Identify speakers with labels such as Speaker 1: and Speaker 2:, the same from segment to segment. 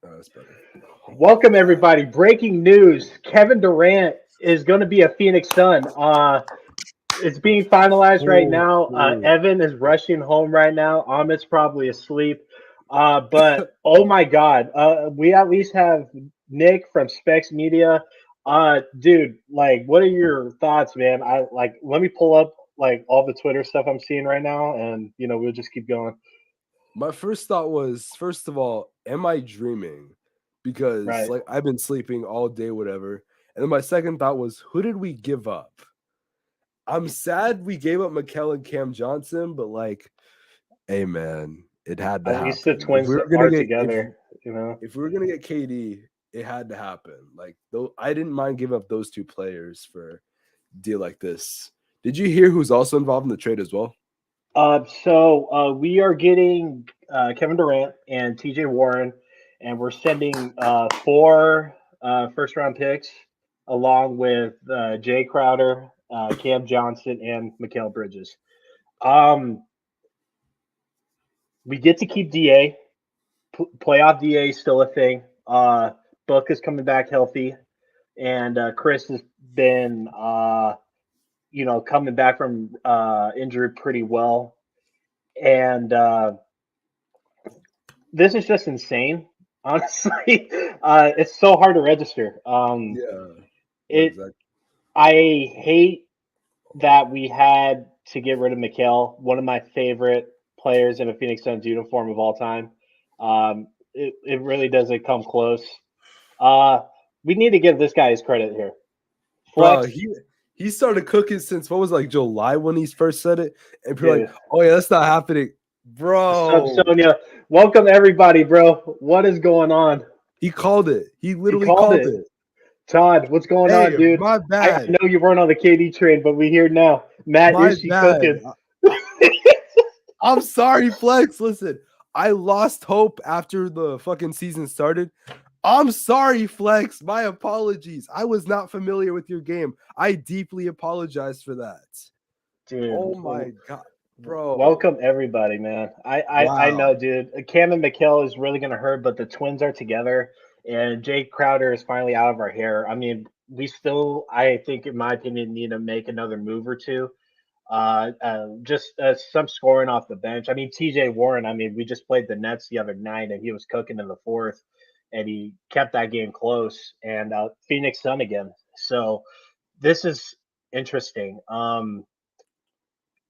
Speaker 1: That's better.
Speaker 2: Welcome everybody. Breaking news: Kevin Durant is going to be a Phoenix Sun. It's being finalized right
Speaker 1: Oh,
Speaker 2: now.
Speaker 1: oh.
Speaker 2: Evan is rushing home right now. Amit's probably asleep. But oh my God, we at least have Nick from Specs Media. Dude, like, what are your thoughts, man? Let me pull up like all the Twitter stuff I'm seeing right now, and we'll just keep going.
Speaker 1: My first thought was, first of all, am I dreaming? Because
Speaker 2: Right.
Speaker 1: like I've been sleeping all day, whatever. And then my second thought was, who did we give up? I'm sad we gave up Mikel and Cam Johnson, but like, hey man, it had to
Speaker 2: At least the
Speaker 1: happen. If we
Speaker 2: twins
Speaker 1: were gonna
Speaker 2: are
Speaker 1: get
Speaker 2: together. You know.
Speaker 1: if we were gonna get KD, it had to happen. Like though I didn't mind giving up those two players for a deal like this. Did you hear who's also involved in the trade as well?
Speaker 2: So we are getting Kevin Durant and TJ Warren, and we're sending four first round picks along with Jay Crowder, Cam Johnson, and Mikael Bridges. Um, we get to keep DA. Playoff DA is still a thing. Book is coming back healthy, and Chris has been, coming back from injury pretty well. And this is just insane. Honestly, it's so hard to register.
Speaker 1: Yeah. No,
Speaker 2: It
Speaker 1: exactly.
Speaker 2: I hate that we had to get rid of Mikhail, one of my favorite players in a Phoenix Suns uniform of all time. It really doesn't come close. Uh, we need to give this guy his credit here.
Speaker 1: Bro,
Speaker 2: Flex,
Speaker 1: he started cooking since what was like July when he first said it, and people were like,
Speaker 2: dude.
Speaker 1: "Oh yeah, that's not happening,
Speaker 2: Sub
Speaker 1: bro."
Speaker 2: Sonia, welcome everybody, bro. What is going on?
Speaker 1: He called it. He
Speaker 2: You
Speaker 1: literally
Speaker 2: called
Speaker 1: called
Speaker 2: it.
Speaker 1: it.
Speaker 2: Todd, what's going
Speaker 1: Hey,
Speaker 2: on, dude?
Speaker 1: my
Speaker 2: I
Speaker 1: bad,
Speaker 2: know you weren't on the KD train, but we here now. Matt,
Speaker 1: my
Speaker 2: is she
Speaker 1: bad.
Speaker 2: cooking?
Speaker 1: I'm sorry, Flex. Listen, I lost hope after the fucking season started. I'm sorry, Flex. My apologies. I was not familiar with your game. I deeply apologize for that.
Speaker 2: Dude,
Speaker 1: Oh my god, bro.
Speaker 2: welcome everybody, man. I
Speaker 1: Wow.
Speaker 2: know, dude. Cam and McHale is really gonna hurt, but the twins are together, and Jake Crowder is finally out of our hair. I mean, we still, I think, in my opinion, need to make another move or two. Just some scoring off the bench. I mean, TJ Warren. I mean, we just played the Nets the other night, and he was cooking in the fourth, and he kept that game close. And Phoenix Sun again. So this is interesting.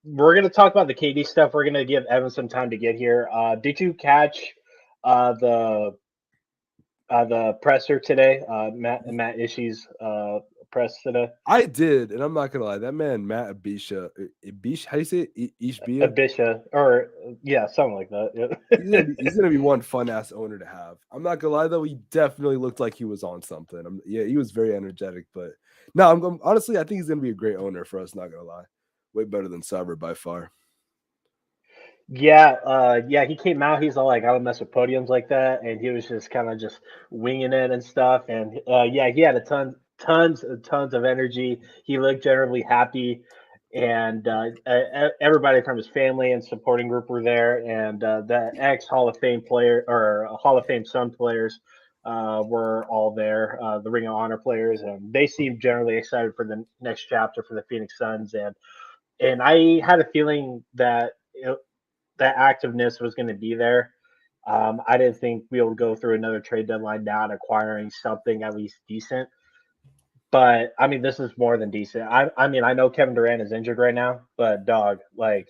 Speaker 2: We're gonna talk about the KD stuff. We're gonna give Evan some time to get here. Did you catch uh, the the presser today? Matt Ishii's press today.
Speaker 1: I did, and I'm not gonna lie. That man, Matt Abisha, Abish, how do you say it? Ishbia?
Speaker 2: Abisha, or yeah, something like that. Yeah.
Speaker 1: He's gonna be one fun ass owner to have. I'm not gonna lie though, he definitely looked like he was on something. Yeah, he was very energetic, but no, honestly, I think he's gonna be a great owner for us. Not gonna lie, way better than Saber by far.
Speaker 2: Yeah, he came out. He's all like, "I don't mess with podiums like that," and he was just kind of just winging it and stuff. And yeah, he had tons of energy. He looked generally happy, and everybody from his family and supporting group were there. And the ex Hall of Fame player or Hall of Fame Sun players were all there. The Ring of Honor players, and they seemed generally excited for the next chapter for the Phoenix Suns. And I had a feeling that that activeness was going to be there. I didn't think we would go through another trade deadline not acquiring something at least decent. But I mean, this is more than decent. I mean, I know Kevin Durant is injured right now, but dog, like,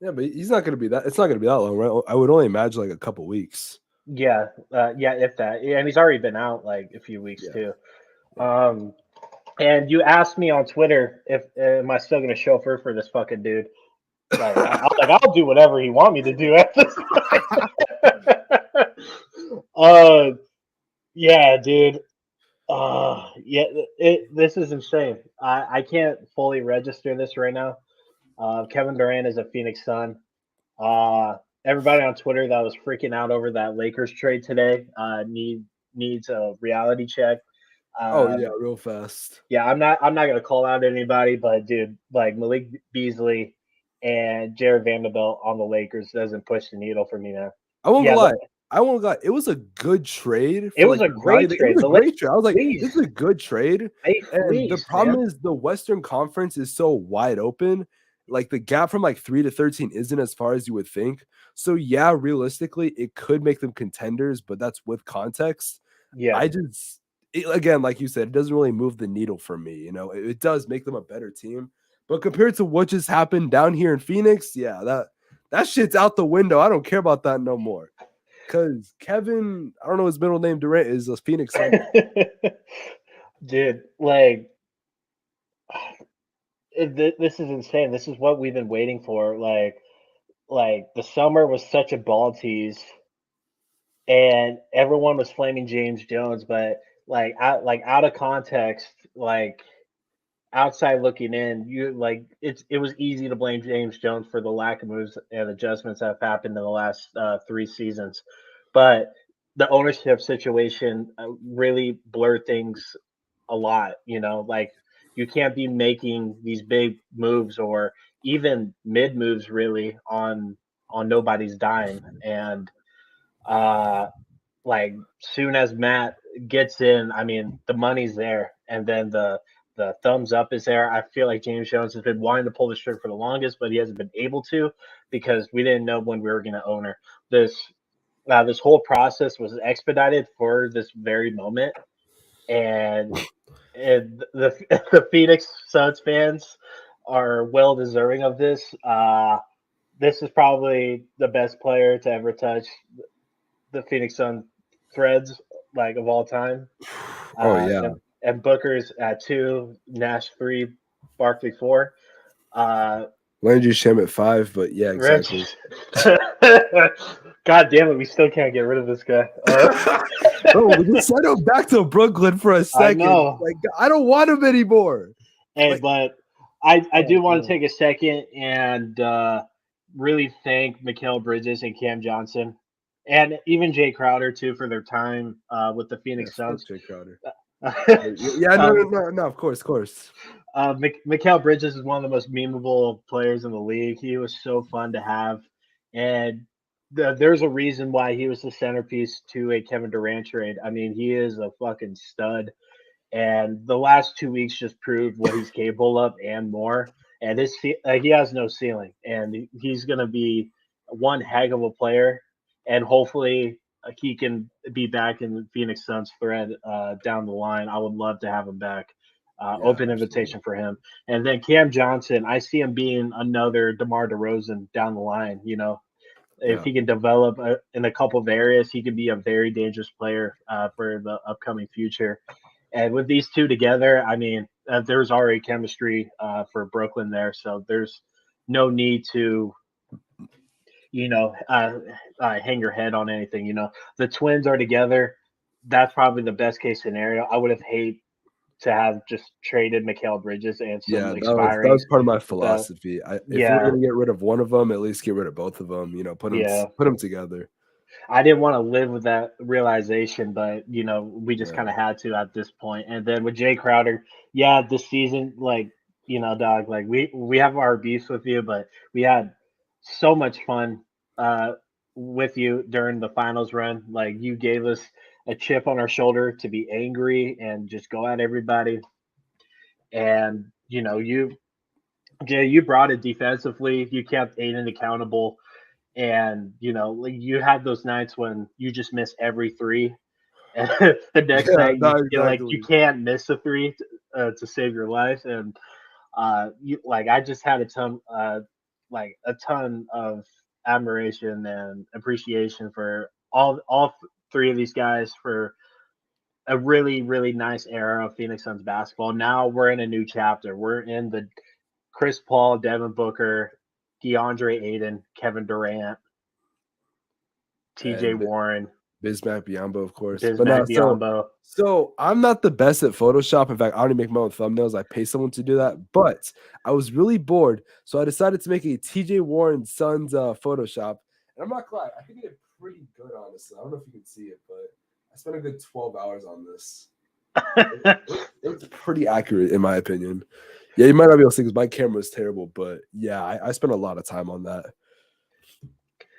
Speaker 1: Yeah, but he's not gonna be that. It's not gonna be that long, right? I would only imagine like a couple weeks.
Speaker 2: yeah, if that, yeah, and he's already been out like a few weeks
Speaker 1: Yeah,
Speaker 2: too.
Speaker 1: yeah.
Speaker 2: Um, and you asked me on Twitter if am I still going to chauffeur for this fucking dude? Like, I'll do whatever he want me to do at this point. uh, yeah, dude. Yeah, this is insane. I can't fully register this right now. Kevin Durant is a Phoenix Sun. Everybody on Twitter that was freaking out over that Lakers trade today needs a reality check.
Speaker 1: Oh yeah,
Speaker 2: Um,
Speaker 1: real fast.
Speaker 2: yeah, I'm not gonna call out anybody, but dude, like Malik Beasley and Jared Vanderbilt on the Lakers doesn't push the needle for me now.
Speaker 1: I won't go
Speaker 2: Yeah,
Speaker 1: lie. I won't lie, it was a good trade
Speaker 2: It
Speaker 1: for
Speaker 2: was
Speaker 1: like
Speaker 2: a
Speaker 1: the value.
Speaker 2: great
Speaker 1: It
Speaker 2: trade.
Speaker 1: was a
Speaker 2: The
Speaker 1: great trade. I was like,
Speaker 2: Lakers
Speaker 1: this is a good trade.
Speaker 2: they
Speaker 1: And the
Speaker 2: fleeced,
Speaker 1: problem
Speaker 2: man.
Speaker 1: is the Western Conference is so wide open. Like the gap from like 3 to 13 isn't as far as you would think. So yeah, realistically, it could make them contenders, but that's with context.
Speaker 2: Yeah.
Speaker 1: I just again, like you said, it doesn't really move the needle for me. You know, it does make them a better team, but compared to what just happened down here in Phoenix, yeah, that shit's out the window. I don't care about that no more. Cause Kevin, I don't know his middle name, Durant is a Phoenix Sun.
Speaker 2: Dude, like this is insane. This is what we've been waiting for. Like the summer was such a ball tease, and everyone was flaming James Jones, but out of context, like outside looking in, you like it was easy to blame James Jones for the lack of moves and adjustments that have happened in the last 3 seasons, but the ownership situation really blurred things a lot. You know, like you can't be making these big moves or even mid moves really on nobody's dime. And uh, like soon as Matt gets in, I mean the money's there, and then the thumbs up is there. I feel like James Jones has been wanting to pull the trigger for the longest, but he hasn't been able to because we didn't know when we were going to own her. This whole process was expedited for this very moment, and the the Phoenix Suns fans are well deserving of this. This is probably the best player to ever touch the Phoenix Sun threads, like of all time.
Speaker 1: Oh
Speaker 2: Uh,
Speaker 1: yeah.
Speaker 2: and, and Booker's at 2, Nash 3, Barkley 4. Uh,
Speaker 1: Landry Sham at 5, but yeah, exactly.
Speaker 2: Rich. God damn it, we still can't get rid of this guy.
Speaker 1: Bro, we just sent him back to Brooklyn for a
Speaker 2: I
Speaker 1: second.
Speaker 2: know.
Speaker 1: Like, I don't want him anymore.
Speaker 2: Hey,
Speaker 1: Like,
Speaker 2: but I
Speaker 1: oh,
Speaker 2: do want to
Speaker 1: man.
Speaker 2: take a second and really thank Mikal Bridges and Cam Johnson, and even Jay Crowder too for their time with the
Speaker 1: Yeah,
Speaker 2: Phoenix
Speaker 1: fuck
Speaker 2: Suns.
Speaker 1: Jay Crowder. Yeah, no, of course.
Speaker 2: Mikal Bridges is one of the most memeable players in the league. He was so fun to have, and there's a reason why he was the centerpiece to a Kevin Durant trade. I mean, he is a fucking stud, and the last 2 weeks just proved what he's capable of and more. And he has no ceiling, and he's gonna be one heck of a player, and hopefully he can be back in the Phoenix Suns thread down the line. I would love to have him back.
Speaker 1: Yeah,
Speaker 2: Open
Speaker 1: absolutely.
Speaker 2: invitation for him, and then Cam Johnson. I see him being another DeMar DeRozan down the line. You know, if
Speaker 1: Yeah.
Speaker 2: he can develop in a couple of areas, he could be a very dangerous player for the upcoming future. And with these two together, I mean, there's already chemistry for Brooklyn there, so there's no need to, hang your head on anything. You know, the Twins are together. That's probably the best case scenario. I would have hate to have just traded Mikal Bridges and some
Speaker 1: Yeah, that
Speaker 2: expiring.
Speaker 1: was part of my
Speaker 2: The
Speaker 1: philosophy. If we're
Speaker 2: Yeah,
Speaker 1: gonna get rid of one of them, at least get rid of both of them. You know,
Speaker 2: yeah.
Speaker 1: put them together.
Speaker 2: I didn't want to live with that realization, but we just kind
Speaker 1: Yeah,
Speaker 2: of had to at this point. And then with Jay Crowder, yeah, this season, like dog, like we have our beefs with you, but we had so much fun uh, with you during the finals run. Like you gave us a chip on our shoulder to be angry and just go at everybody, and you brought it defensively. You kept Aiden accountable, and like you had those nights when you just miss every three, and the next
Speaker 1: yeah,
Speaker 2: night you
Speaker 1: no,
Speaker 2: feel like you
Speaker 1: exactly.
Speaker 2: can't miss a three to save your life. And I just had a ton of admiration and appreciation for all three of these guys for a really really nice era of Phoenix Suns basketball. Now we're in a new chapter. We're in the Chris Paul, Devin Booker, DeAndre Ayton, Kevin Durant, TJ
Speaker 1: And
Speaker 2: Warren,
Speaker 1: Bismack Biyombo, of course. But no,
Speaker 2: Bismack Biyombo.
Speaker 1: so I'm not the best at Photoshop. In fact, I only make my own thumbnails. I pay someone to do that. But I was really bored, so I decided to make a TJ Warren Sons Photoshop. And I'm not glad. I think it did pretty good, honestly. I don't know if you can see it, but I spent a good 12 hours on this. It's pretty accurate, in my opinion. Yeah, you might not be able to see because my camera is terrible, but yeah, I spent a lot of time on that.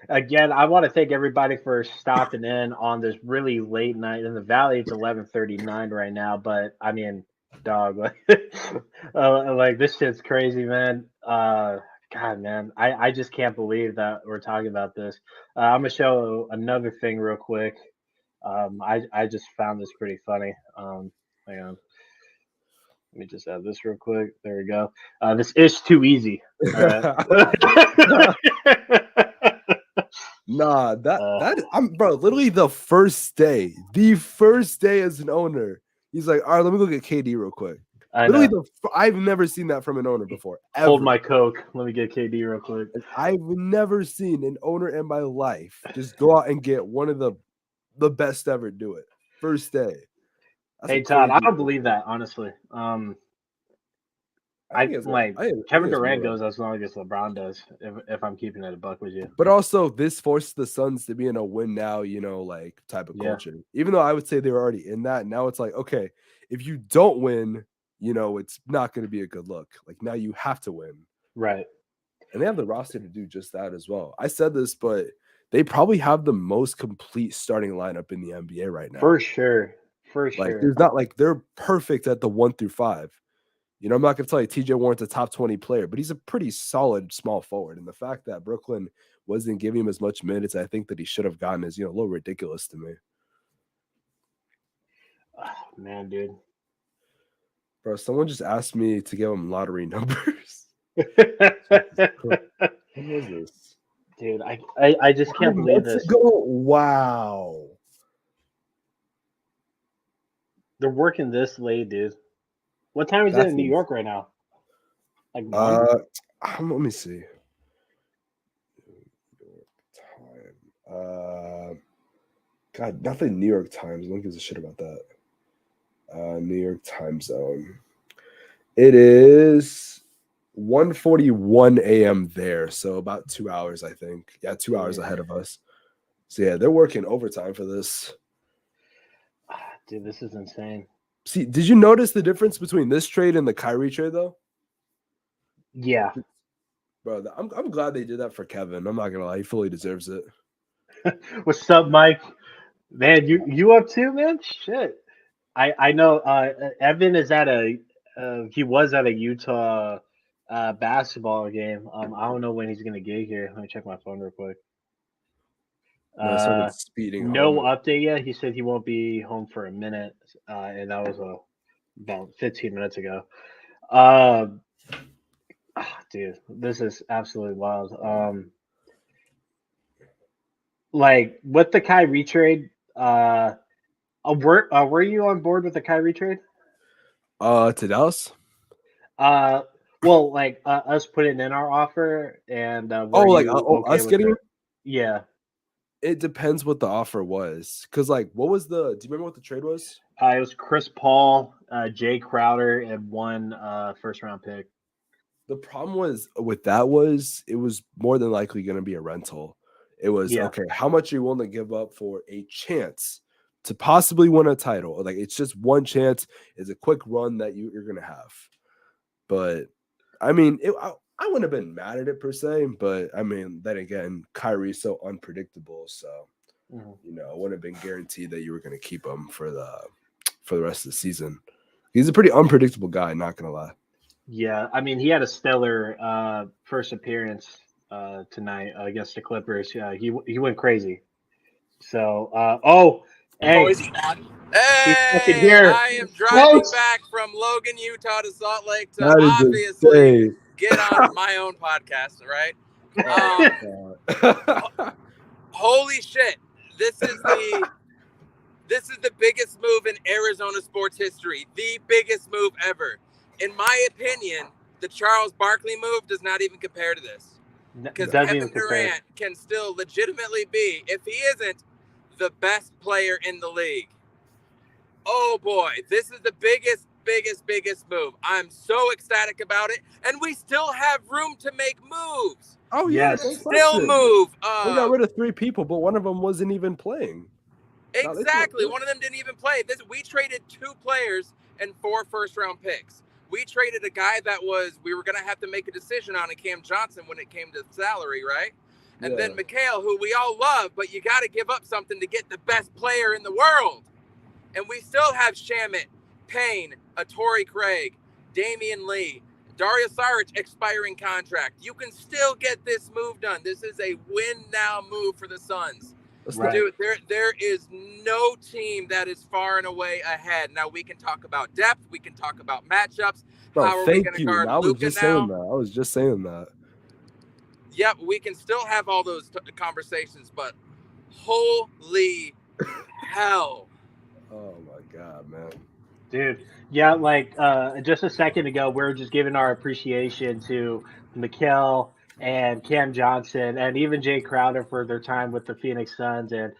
Speaker 2: Again, I want to thank everybody for stopping in on this really late night in the Valley. It's 11:39 right now, but I mean, dog, like this shit's crazy, man. God, man, I just can't believe that we're talking about this. I'm gonna show another thing real quick. I just found this pretty funny. Hang on, let me just add this real quick. There we go. This is too easy. All right.
Speaker 1: Nah, that I'm bro. Literally the first day as an owner, he's like, all right, let me go get KD real quick.
Speaker 2: I
Speaker 1: Literally,
Speaker 2: know.
Speaker 1: I've never seen that from an owner before. Ever.
Speaker 2: Hold my Coke. Let me get KD real quick.
Speaker 1: I've never seen an owner in my life just go out and get one of the best ever do it first day.
Speaker 2: Hey Todd, I don't believe that honestly. Kevin Durant goes as long as LeBron does. If I'm keeping it a buck with you,
Speaker 1: but also this forced the Suns to be in a win now, like type of culture. Even though I would say they were already in that, now it's like, okay, if you don't win, it's not going to be a good look. Like now you have to win,
Speaker 2: right?
Speaker 1: And they have the roster to do just that as well. I said this, but they probably have the most complete starting lineup in the NBA right now.
Speaker 2: For sure.
Speaker 1: There's not they're perfect at the 1 through 5. I'm not going to tell you TJ Warren's a top 20 player, but he's a pretty solid small forward. And the fact that Brooklyn wasn't giving him as much minutes, I think that he should have gotten is, a little ridiculous to me.
Speaker 2: Oh, man, dude.
Speaker 1: Bro, someone just asked me to give him lottery numbers.
Speaker 2: What was this? Dude, I just can't believe this.
Speaker 1: Wow.
Speaker 2: They're working this late, dude. What time is it in New York right now?
Speaker 1: Let me see. Time. God, nothing New York Times. No one gives a shit about that. New York time zone. It is 1:41 a.m. there, so about 2 hours, I think. Yeah, 2 hours ahead of us. So yeah, they're working overtime for this.
Speaker 2: Dude, this is insane.
Speaker 1: See, did you notice the difference between this trade and the Kyrie trade, though?
Speaker 2: Yeah.
Speaker 1: Bro, I'm glad they did that for Kevin. I'm not gonna lie, he fully deserves it.
Speaker 2: What's up, Mike? Man, you up too, man? Shit. I know Evan is at he was at a Utah basketball game. I don't know when he's gonna get here. Let me check my phone real quick. No update yet. He said he won't be home for a minute, and that was about 15 minutes ago. Dude, this is absolutely wild. With the Kyrie trade, were you on board with the Kyrie trade?
Speaker 1: To Dallas?
Speaker 2: Well, us putting in our offer and
Speaker 1: us getting it?
Speaker 2: Yeah.
Speaker 1: It depends what the offer was. Because, what was do you remember what the trade was?
Speaker 2: It was Chris Paul, Jay Crowder, and one first-round pick.
Speaker 1: The problem with that was it was more than likely going to be a rental. It was, okay, how much are you willing to give up for a chance to possibly win a title? It's just one chance. It's a quick run that you're going to have. But, I mean, I wouldn't have been mad at it per se, but I mean, then again, Kyrie's so unpredictable, so it wouldn't have been guaranteed that you were going to keep him for the rest of the season. He's a pretty unpredictable guy, not going to lie.
Speaker 2: Yeah, I mean, he had a stellar first appearance tonight against the Clippers. Yeah, he went crazy. So, hey.
Speaker 3: Hey, here. I am driving back from Logan, Utah to Salt Lake to obviously get on my own podcast, right? Holy shit. This is the biggest move in Arizona sports history. The biggest move ever. In my opinion, the Charles Barkley move does not even compare to this. Because Kevin Durant can still legitimately be, if he isn't, the best player in the league. Oh boy, this is the biggest move. I'm so ecstatic about it, and we still have room to make moves.
Speaker 1: Oh yeah,
Speaker 3: still move.
Speaker 1: We got rid of 3 people, but one of them wasn't even playing.
Speaker 3: Exactly, one of them didn't even play. We traded 2 players and 4 first-round picks. We traded a guy that we were going to have to make a decision on in Cam Johnson when it came to salary, right? And then Mikhail, who we all love, but you got to give up something to get the best player in the world. And we still have Shamit, Payne, Torrey Craig, Damian Lee, Dario Saric expiring contract. You can still get this move done. This is a win now move for the Suns.
Speaker 2: Right.
Speaker 3: Dude, there is no team that is far and away ahead. Now we can talk about depth. We can talk about matchups.
Speaker 1: Bro,
Speaker 3: How are we
Speaker 1: thank
Speaker 3: going to
Speaker 1: you.
Speaker 3: guard
Speaker 1: I was
Speaker 3: Luka
Speaker 1: just
Speaker 3: now?
Speaker 1: saying that. I was just saying that.
Speaker 3: Yep, we can still have all those conversations, but holy hell.
Speaker 1: Oh my God, man.
Speaker 2: Dude, yeah, like just a second ago, we were just giving our appreciation to Mikal and Cam Johnson and even Jay Crowder for their time with the Phoenix Suns. And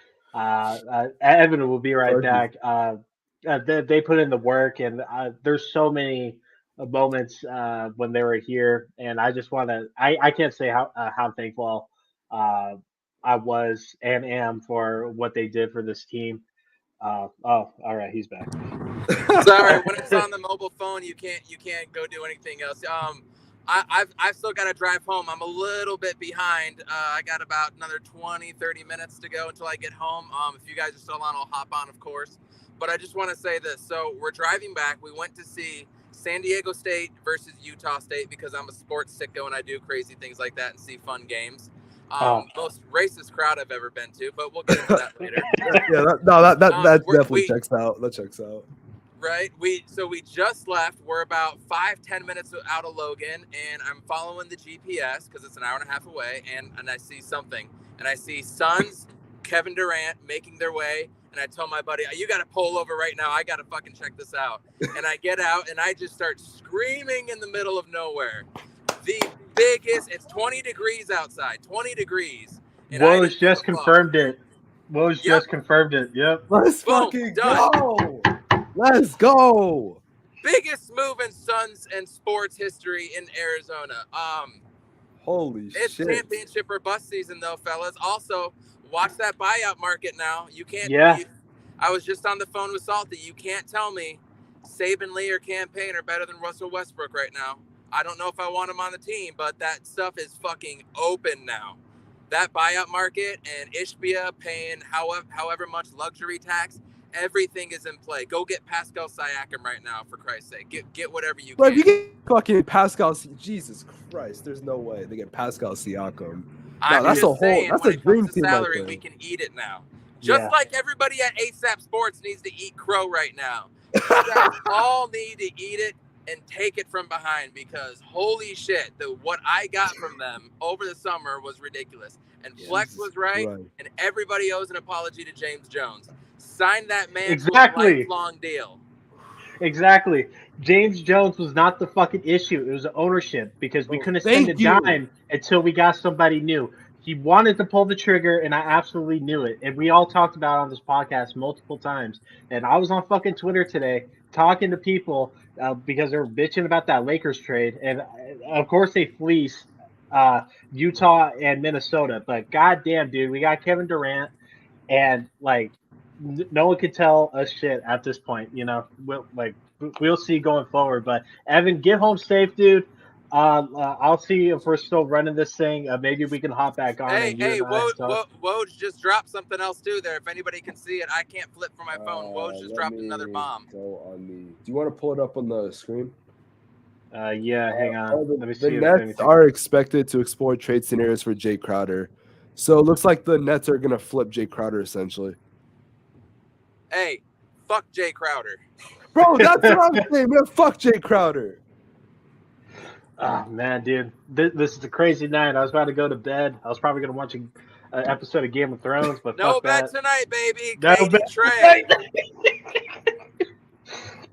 Speaker 2: Evan will be right back. They put in the work, and there's so many moments when they were here. And I just want to, I can't say how thankful I was and am for what they did for this team. Oh, all right, he's back.
Speaker 3: Sorry, when it's on the mobile phone, you can't go do anything else. I've still got to drive home. I'm a little bit behind. I got about another 20-30 minutes to go until I get home. If you guys are still on, I'll hop on, of course. But I just want to say this. So we're driving back. We went to see San Diego State versus Utah State because I'm a sports sicko and I do crazy things like that and see fun games. Most racist crowd I've ever been to, but we'll get into that later.
Speaker 1: That definitely checks out. That checks out.
Speaker 3: Right. We just left. We're about 5-10 minutes out of Logan, and I'm following the GPS because it's an hour and a half away, and I see something. And I see Suns, Kevin Durant making their way, and I tell my buddy, you got to pull over right now. I got to fucking check this out. And I get out, and I just start screaming in the middle of nowhere. The biggest, it's 20 degrees outside, 20 degrees.
Speaker 2: Woj just confirmed it. Woj just confirmed it. Yep.
Speaker 1: Let's fucking go. Let's go.
Speaker 3: Biggest move in Suns and sports history in Arizona.
Speaker 1: Holy
Speaker 3: it's
Speaker 1: shit.
Speaker 3: It's championship or bust season, though, fellas. Also, watch that buyout market now. You can't.
Speaker 2: Yeah.
Speaker 3: I was just on the phone with Salty. You can't tell me Saban Lee or Cam Payne are better than Russell Westbrook right now. I don't know if I want him on the team, but that stuff is fucking open now. That buyout market and Ishbia paying however much luxury tax, everything is in play. Go get Pascal Siakam right now, for Christ's sake. Get whatever you can.
Speaker 1: If you get fucking Pascal, Jesus Christ, there's no way they get Pascal Siakam. No, that's a dream team.
Speaker 3: Salary, we can eat it now. Just like everybody at ASAP Sports needs to eat crow right now. You guys all need to eat it and take it from behind because holy shit, what I got from them over the summer was ridiculous. And Flex was right, and everybody owes an apology to James Jones. Sign that man to a lifelong deal.
Speaker 2: Exactly. James Jones was not the fucking issue. It was the ownership because we couldn't spend a dime until we got somebody new. He wanted to pull the trigger, and I absolutely knew it. And we all talked about it on this podcast multiple times. And I was on fucking Twitter today talking to people because they were bitching about that Lakers trade. And, of course, they fleeced Utah and Minnesota. But, goddamn, dude, we got Kevin Durant. And, like, no one could tell us shit at this point. You know, we'll see going forward. But, Evan, get home safe, dude. I'll see if we're still running this thing. Maybe we can hop back on.
Speaker 3: Hey, Woj just dropped something else too there. If anybody can see it, I can't flip from my phone. Woj just dropped another bomb.
Speaker 1: Go on me. Do you want to pull it up on the screen?
Speaker 2: Yeah, hang on. Let me see.
Speaker 1: The Nets are expected to explore trade scenarios for Jay Crowder. So it looks like the Nets are going to flip Jay Crowder essentially.
Speaker 3: Hey, fuck Jay Crowder.
Speaker 1: Bro, that's what I'm saying, man. Fuck Jay Crowder.
Speaker 2: Oh, man, dude. This is a crazy night. I was about to go to bed. I was probably going to watch an episode of Game of Thrones, but
Speaker 3: no
Speaker 2: fuck
Speaker 3: bed
Speaker 2: that.
Speaker 3: Tonight, baby.
Speaker 2: No bet
Speaker 3: Trey.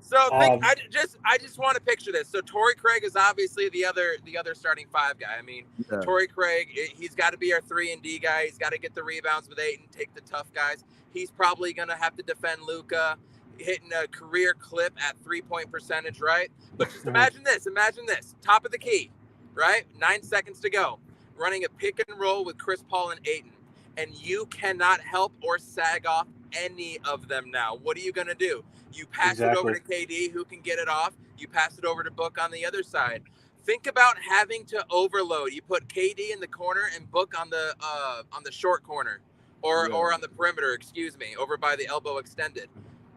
Speaker 3: So I just want to picture this. So Torrey Craig is obviously the other starting five guy. I mean, Torrey Craig, he's got to be our 3-and-D guy. He's got to get the rebounds with Ayton, take the tough guys. He's probably going to have to defend Luka, hitting a career clip at 3-point percentage, right? But just imagine this. Top of the key, right? 9 seconds to go. Running a pick and roll with Chris Paul and Ayton. And you cannot help or sag off any of them now. What are you going to do? You pass it over to KD, who can get it off. You pass it over to Book on the other side. Think about having to overload. You put KD in the corner and Book on the short corner, or on the perimeter. Excuse me, over by the elbow extended.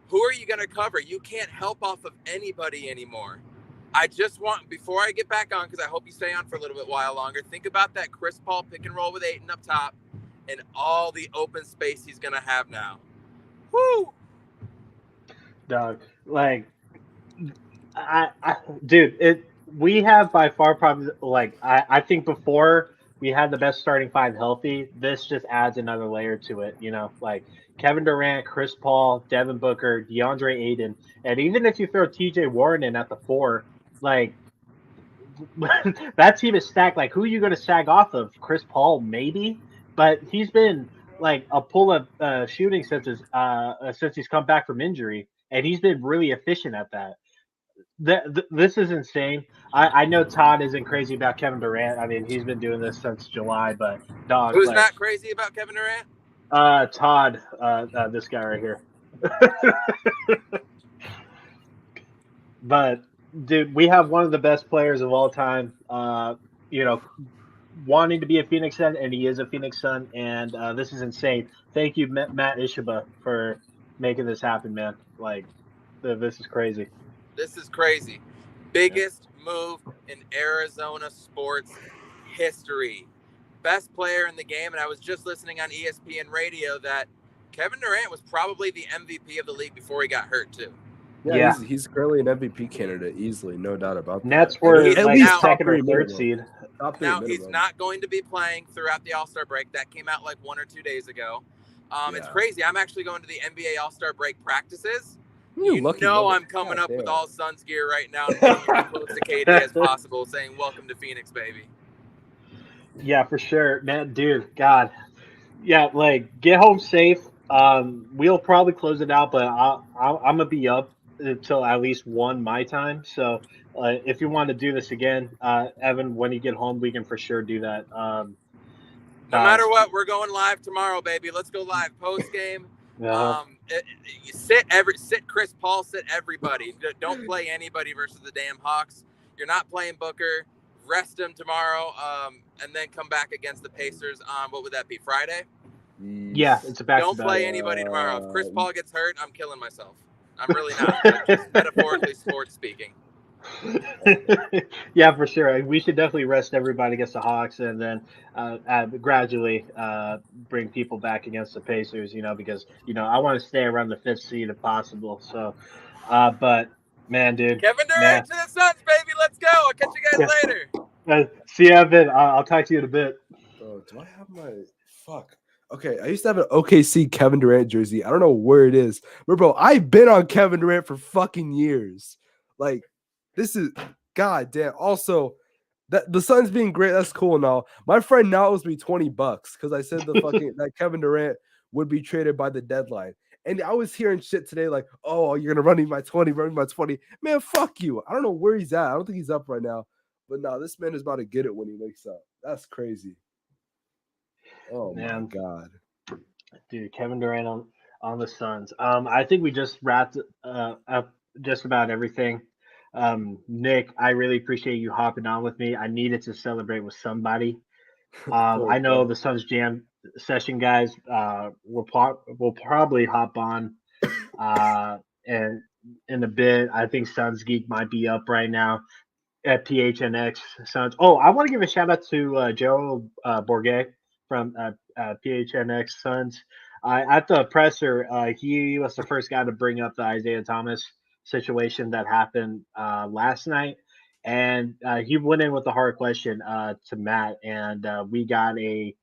Speaker 3: Who are you going to cover? You can't help off of anybody anymore. I just want, before I get back on, because I hope you stay on for a little bit while longer, think about that Chris Paul pick and roll with Ayton up top and all the open space he's going to have now. Woo!
Speaker 2: Dog, like, dude, we have by far probably, like, I think before we had the best starting five healthy, this just adds another layer to it, you know, like Kevin Durant, Chris Paul, Devin Booker, DeAndre Ayton, and even if you throw TJ Warren in at the 4, like, that team is stacked. Like, who are you going to sag off of? Chris Paul, maybe, but he's been like a pull-up shooting since he's come back from injury, and he's been really efficient at that. This is insane. I know Todd isn't crazy about Kevin Durant. I mean, he's been doing this since July, but dog,
Speaker 3: Who's
Speaker 2: like,
Speaker 3: not crazy about Kevin Durant?
Speaker 2: Todd, this guy right here. But dude, we have one of the best players of all time. You know, wanting to be a Phoenix Sun, and he is a Phoenix Sun, and this is insane. Thank you, Matt Ishaba, for making this happen, man. Like, this is crazy.
Speaker 3: This is crazy. Biggest move in Arizona sports history. Best player in the game, and I was just listening on ESPN radio that Kevin Durant was probably the MVP of the league before he got hurt too.
Speaker 1: Yeah. He's currently an MVP candidate easily, no doubt about that.
Speaker 2: Nets were
Speaker 3: At
Speaker 2: like
Speaker 3: least
Speaker 2: second or third seed.
Speaker 3: Now he's not going to be playing throughout the All-Star break. That came out like 1 or 2 days ago. It's crazy. I'm actually going to the NBA All-Star break practices. You know I'm coming up with all Suns gear right now and getting as close to KD as possible, saying welcome to Phoenix, baby.
Speaker 2: Yeah, for sure, man, dude. God, yeah, like, get home safe. We'll probably close it out, but I'm gonna be up until at least 1 my time. So if you want to do this again, Evan, when you get home, we can for sure do that.
Speaker 3: No matter what, we're going live tomorrow, baby. Let's go live post game. Sit Chris Paul, sit everybody. Don't play anybody versus the damn Hawks. You're not playing Booker. Rest him tomorrow, and then come back against the Pacers on, what would that be, Friday?
Speaker 2: Yeah, it's a back-to-back.
Speaker 3: Don't play anybody tomorrow. If Chris Paul gets hurt, I'm killing myself. I'm really not. Just metaphorically sports speaking.
Speaker 2: Yeah, for sure. We should definitely rest everybody against the Hawks, and then gradually bring people back against the Pacers. You know, because I want to stay around the 5th seed if possible. So, but man, dude,
Speaker 3: Kevin Durant to the Suns, baby. Let's go. I'll catch you guys later.
Speaker 2: See you, Evan. I'll talk to you in a bit.
Speaker 1: Oh, do I have my fuck? Okay, I used to have an OKC Kevin Durant jersey. I don't know where it is, but bro, I've been on Kevin Durant for fucking years. Like, this is goddamn. Also, that the Suns being great, that's cool and all. My friend now owes me $20 because I said the fucking that Kevin Durant would be traded by the deadline. And I was hearing shit today like, oh, you're gonna run me my 20, run me my 20. Man, fuck you. I don't know where he's at. I don't think he's up right now. But no, this man is about to get it when he wakes up. That's crazy. Oh, man. My God.
Speaker 2: Dude, Kevin Durant on the Suns. I think we just wrapped up just about everything. Nick, I really appreciate you hopping on with me. I needed to celebrate with somebody. I know the Suns Jam session guys will probably hop on and in a bit. I think Suns Geek might be up right now at PHNX Suns. Oh, I want to give a shout out to Joe Bourget from PHNX Suns. At the presser, he was the first guy to bring up the Isaiah Thomas situation that happened last night, and he went in with a hard question to Matt, and we got a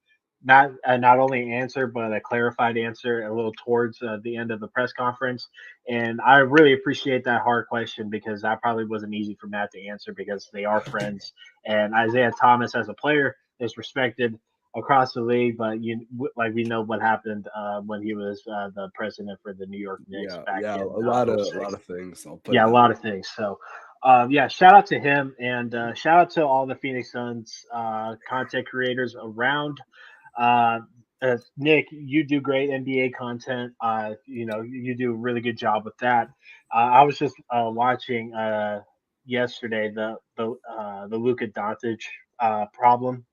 Speaker 2: not only answer but a clarified answer a little towards the end of the press conference. And I really appreciate that hard question because that probably wasn't easy for Matt to answer because they are friends, and Isaiah Thomas as a player is respected across the league, but we know what happened when he was the president for the New York Knicks.
Speaker 1: A lot of things.
Speaker 2: A lot of things. So, shout out to him, and shout out to all the Phoenix Suns content creators around. Nick, you do great NBA content. You do a really good job with that. I was just watching yesterday, the Luka Doncic problem.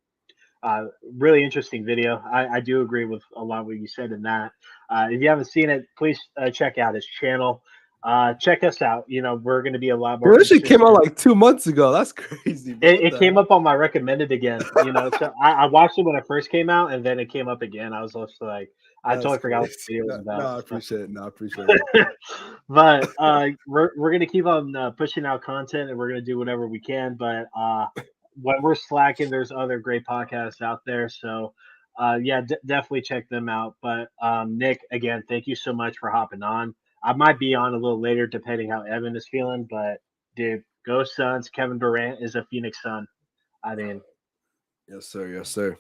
Speaker 2: Really interesting video. I do agree with a lot of what you said in that. If you haven't seen it, please check out his channel. Check us out. You know, we're going to be a lot more.
Speaker 1: Bro, this shit came out
Speaker 2: consistent.
Speaker 1: like 2 months ago. That's crazy. Bro. What
Speaker 2: It
Speaker 1: the
Speaker 2: came
Speaker 1: hell?
Speaker 2: up on my recommended again. You know, so I watched it when it first came out, and then it came up again. I was just like, I
Speaker 1: That's
Speaker 2: totally forgot what
Speaker 1: crazy.
Speaker 2: the video was
Speaker 1: No, I
Speaker 2: about.
Speaker 1: appreciate it. No, I appreciate it.
Speaker 2: But we're gonna keep on pushing out content, and we're gonna do whatever we can. But when we're slacking, there's other great podcasts out there. So yeah, definitely check them out. But Nick, again, thank you so much for hopping on. I might be on a little later, depending how Evan is feeling. But dude, go Suns! Kevin Durant is a Phoenix Sun. I mean,
Speaker 1: Yes, sir. Yes, sir.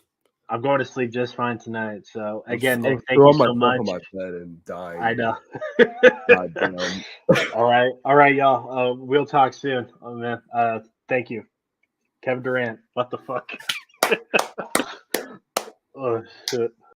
Speaker 2: I'm going to sleep just fine tonight. So again,
Speaker 1: I'm
Speaker 2: Nick, thank you
Speaker 1: throwing
Speaker 2: so
Speaker 1: myself
Speaker 2: much.
Speaker 1: on my bed and dying.
Speaker 2: I know.
Speaker 1: God damn.
Speaker 2: All right, y'all. We'll talk soon. Oh man, thank you, Kevin Durant. What the fuck? Oh shit.